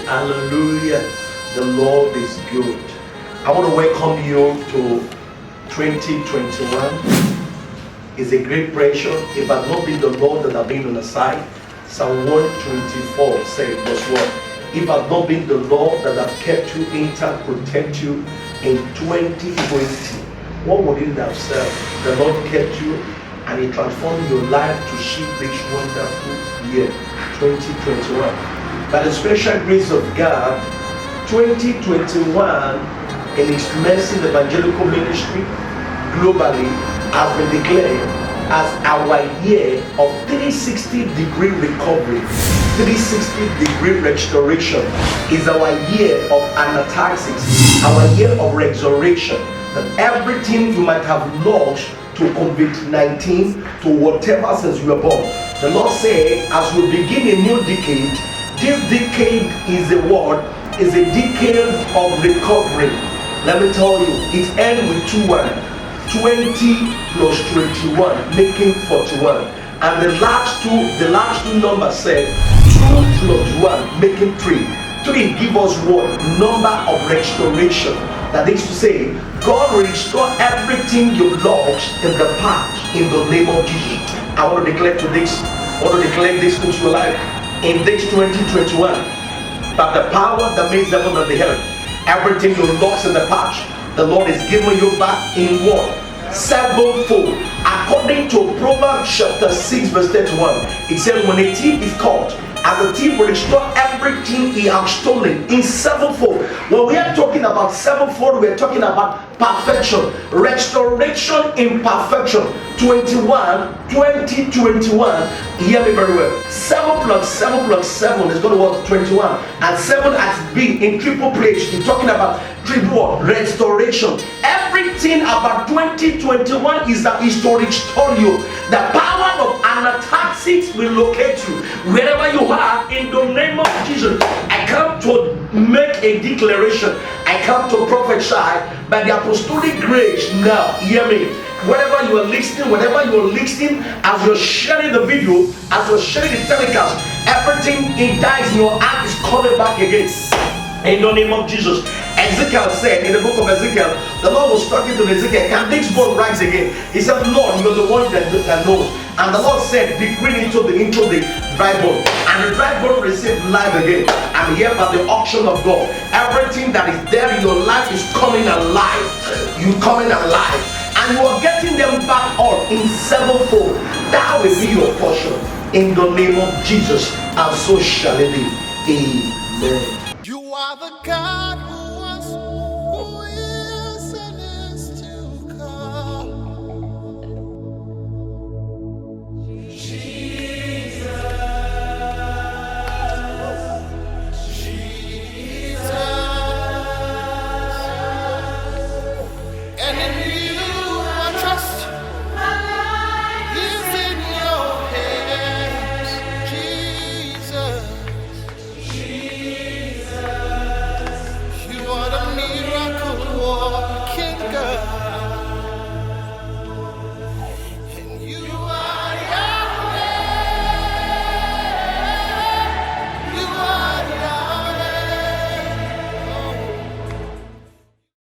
Hallelujah. The Lord is good. I want to welcome you to 2021. It's a great pressure. If I had not been the Lord that have been on the side, Psalm 124 says, verse 1. If I had not been the Lord that have kept you intact, protect you in 2020, what would it have said? The Lord kept you and He transformed your life to see this wonderful year, 2021. By the special grace of God, 2021 in His mercy evangelical ministry globally has been declared as our year of 360-degree recovery, 360-degree restoration. Is our year of ANASTASIS, our year of resurrection. That everything you might have lost to COVID-19, to whatever since you were born, the Lord said, as we begin a new decade, this decade is a decade of recovery. Let me tell you, it ends with 2 words. 20 plus 21 making 41, and the last two numbers said 2 plus 1 making 3 give us what? Number of restoration. That is to say, God will restore everything you lost in the past in the name of Jesus. I want to declare this into your life in this 2021, that the power that makes heaven and the earth, everything you lost in the past, the Lord is giving you back in what? 7-fold. According to Proverbs chapter 6 verse 31, it says, when a thief is caught, and the thief will restore everything he has stolen in 7-fold. When we are talking about 7-fold, we are talking about perfection, restoration in perfection. 2021, hear me very well. 7 plus 7 plus 7 is going to work 21, and 7 has been in triple place. You're talking about triple restoration. Everything about 2021 is that is to restore you. The power of ANASTASIS will locate you wherever you are in the name of Jesus. I come to make a declaration. I come to prophesy by the apostolic grace. Now, hear me. Whatever you are listening, as you're sharing the video, as you're sharing the telecast, everything it dies in your heart is coming back again. In the name of Jesus. Ezekiel said in the book of Ezekiel, the Lord was talking to Ezekiel, can this bone rise again? He said, Lord, you're the one that knows. And the Lord said, decree into the dry bone. And the dry bone received life again. And here by the auction of God, everything that is there in your life is coming alive. You coming alive. And you are getting them back all in 7-fold. That will be your portion. In the name of Jesus. And so shall it be. Amen. You are the God who